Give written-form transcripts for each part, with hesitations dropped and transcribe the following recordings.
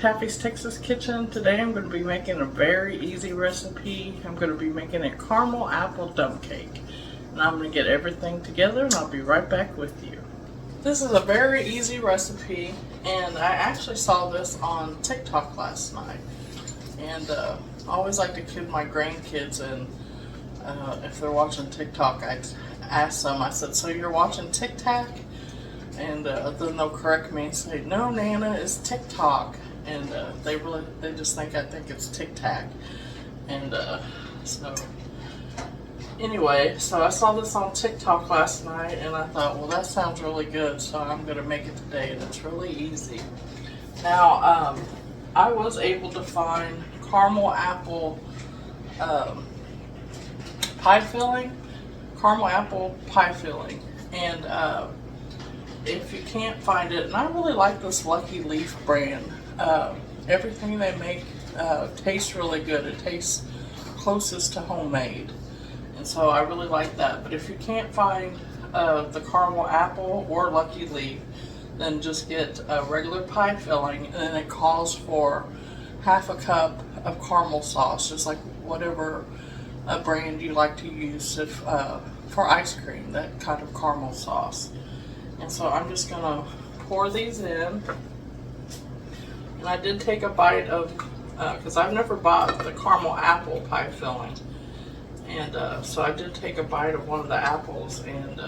Taffy's Texas Kitchen. Today I'm going to be making a very easy recipe. I'm going to be making a caramel apple dump cake. And I'm going to get everything together and I'll be right back with you. This is a very easy recipe and I actually saw this on TikTok last night. And I always like to kid my grandkids, and if they're watching TikTok, I'd ask them, I said, so you're watching TikTok? And then they'll correct me and say, no, Nana, it's TikTok. And they just think I think it's Tic Tac. And so anyway, so I saw this on TikTok last night and I thought, well, that sounds really good, so I'm gonna make it today, and it's really easy. Now, I was able to find caramel apple pie filling, and if you can't find it, and I really like this Lucky Leaf brand. Everything they make tastes really good. It tastes closest to homemade, and so I really like that. But if you can't find the caramel apple or Lucky Leaf, then just get a regular pie filling, and then it calls for half a cup of caramel sauce, just like whatever brand you like to use for ice cream, that kind of caramel sauce. And so I'm just gonna pour these in. And I did take a bite of, because I've never bought the caramel apple pie filling. And so I did take a bite of one of the apples, and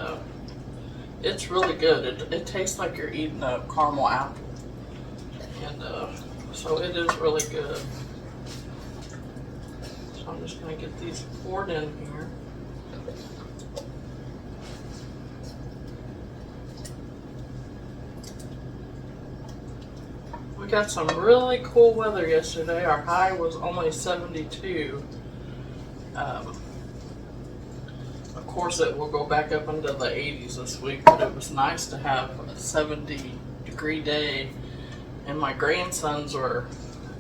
it's really good. It tastes like you're eating a caramel apple. And so it is really good. So I'm just going to get these poured in here. We got some really cool weather yesterday. Our high was only 72. Of course, it will go back up into the 80s this week, but it was nice to have a 70-degree day. And my grandsons were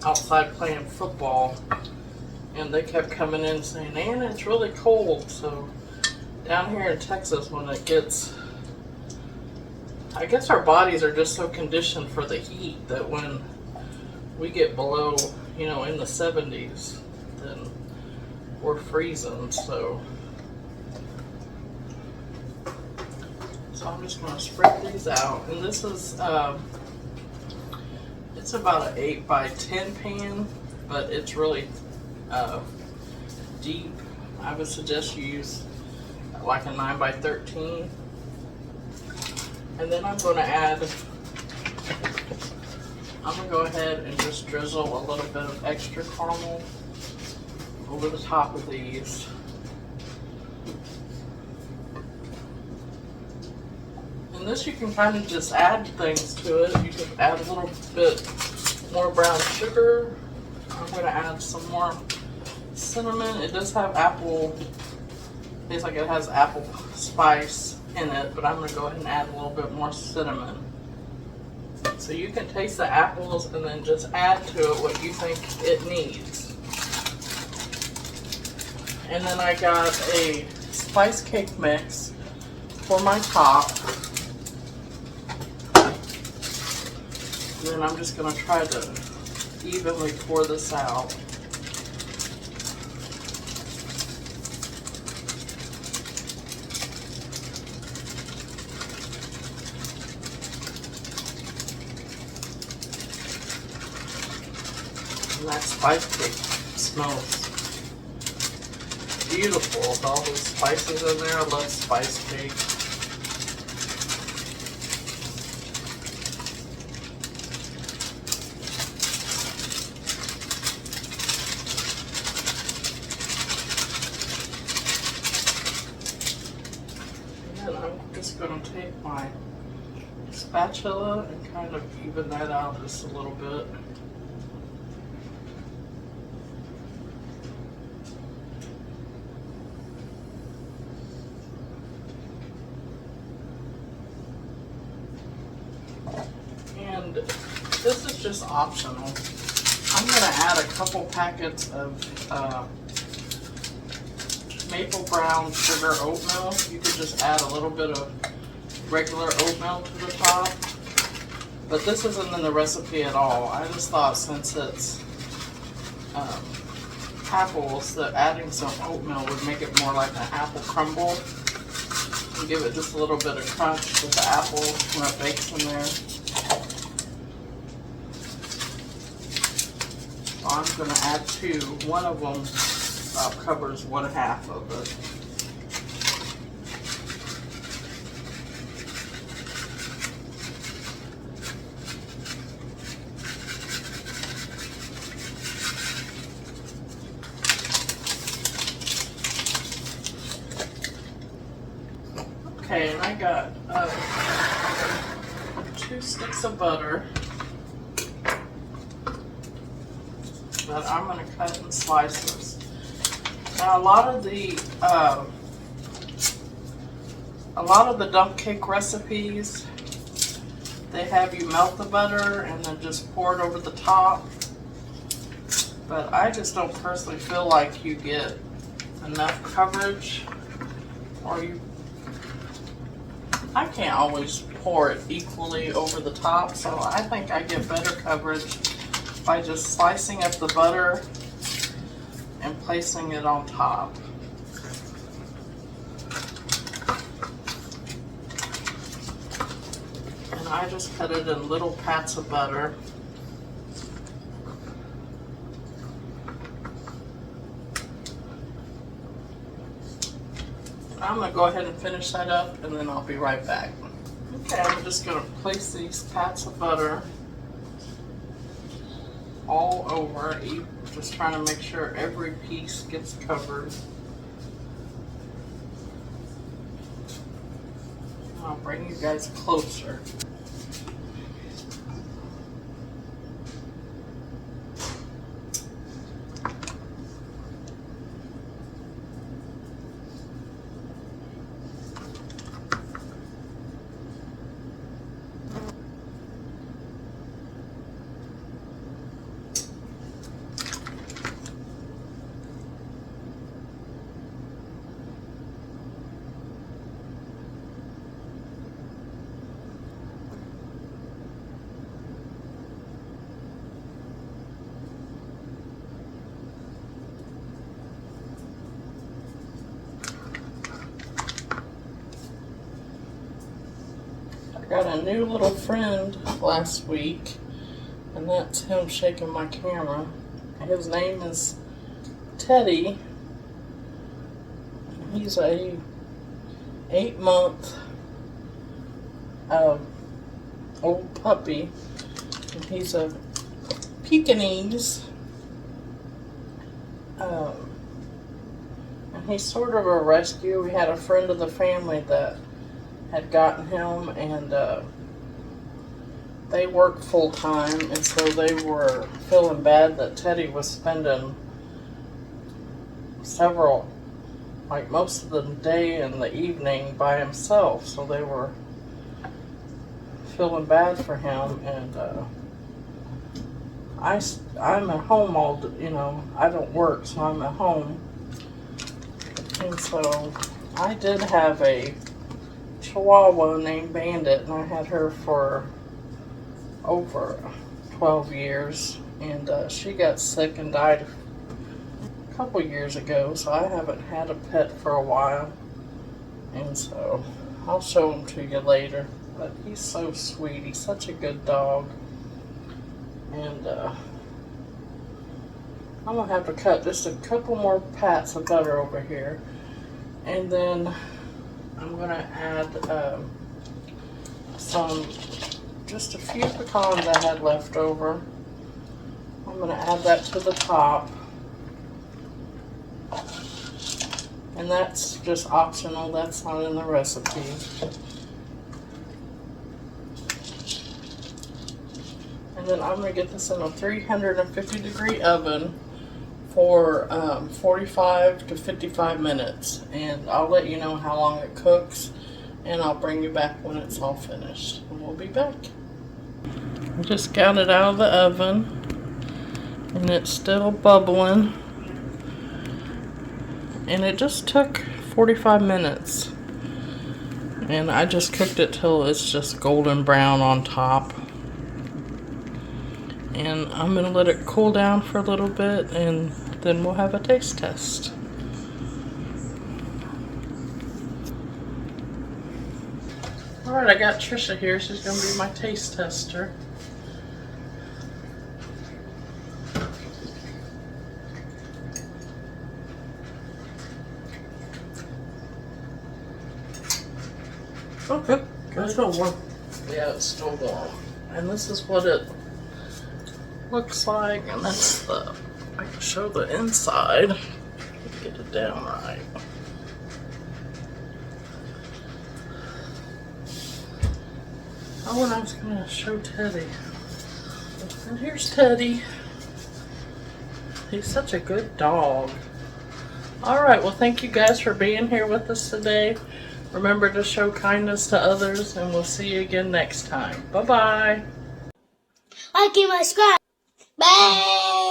outside playing football, and they kept coming in saying, Nana, it's really cold. So down here in Texas, when it gets, I guess our bodies are just so conditioned for the heat that when we get below, in the 70s, then we're freezing. So I'm just going to spread these out. And this is, it's about an 8 by 10 pan, but it's really deep. I would suggest you use like a 9 by 13. And then I'm going to go ahead and just drizzle a little bit of extra caramel over the top of these. And this, you can kind of just add things to it. You can add a little bit more brown sugar. I'm going to add some more cinnamon. It does have apple, tastes like it has apple spice in it, but I'm going to go ahead and add a little bit more cinnamon. So you can taste the apples and then just add to it what you think it needs. And then I got a spice cake mix for my top. And then I'm just going to try to evenly pour this out. And that spice cake smells beautiful with all those spices in there. I love spice cake. I'm just going to take my spatula and kind of even that out just a little bit. And this is just optional. I'm going to add a couple packets of maple brown sugar oatmeal. You could just add a little bit of regular oatmeal to the top. But this isn't in the recipe at all. I just thought since it's apples, that adding some oatmeal would make it more like an apple crumble and give it just a little bit of crunch with the apple when it bakes in there. So I'm going to add 2. One of them covers 1/2 of it. Okay, and I got 2 sticks of butter that I'm going to cut in slices. Now, a lot of the dump cake recipes, they have you melt the butter and then just pour it over the top. But I just don't personally feel like you get enough coverage, or I can't always pour it equally over the top, so I think I get better coverage by just slicing up the butter and placing it on top. And I just cut it in little pats of butter. I'm going to go ahead and finish that up and then I'll be right back. Okay, I'm just going to place these pats of butter all over, just trying to make sure every piece gets covered. I'll bring you guys closer. Got a new little friend last week, and that's him shaking my camera. His name is Teddy. He's a 8-month old puppy, and he's a Pekingese. And he's sort of a rescue. We had a friend of the family that had gotten him, and they worked full time, and so they were feeling bad that Teddy was spending most of the day and the evening by himself, so they were feeling bad for him. And I'm at home I don't work, so I'm at home, and so I did have a Chihuahua named Bandit, and I had her for over 12 years, and she got sick and died a couple years ago, so I haven't had a pet for a while, and so I'll show him to you later. But he's so sweet. He's such a good dog, and I'm gonna have to cut just a couple more pats of butter over here, and then I'm going to add just a few pecans I had left over. I'm going to add that to the top. And that's just optional, that's not in the recipe. And then I'm going to get this in a 350-degree oven for 45 to 55 minutes, and I'll let you know how long it cooks, and I'll bring you back when it's all finished, and we'll be back. I just got it out of the oven, and it's still bubbling, and it just took 45 minutes, and I just cooked it till it's just golden brown on top. And I'm gonna let it cool down for a little bit and then we'll have a taste test. Alright, I got Trisha here. She's gonna be my taste tester. Okay. It's still warm. Yeah, it's still warm. And this is what it looks like, and that's the, I can show the inside. Get it down right. Oh, and I was gonna show Teddy. And here's Teddy. He's such a good dog. Alright, well thank you guys for being here with us today. Remember to show kindness to others, and we'll see you again next time. Bye-bye. Like and subscribe. Bye.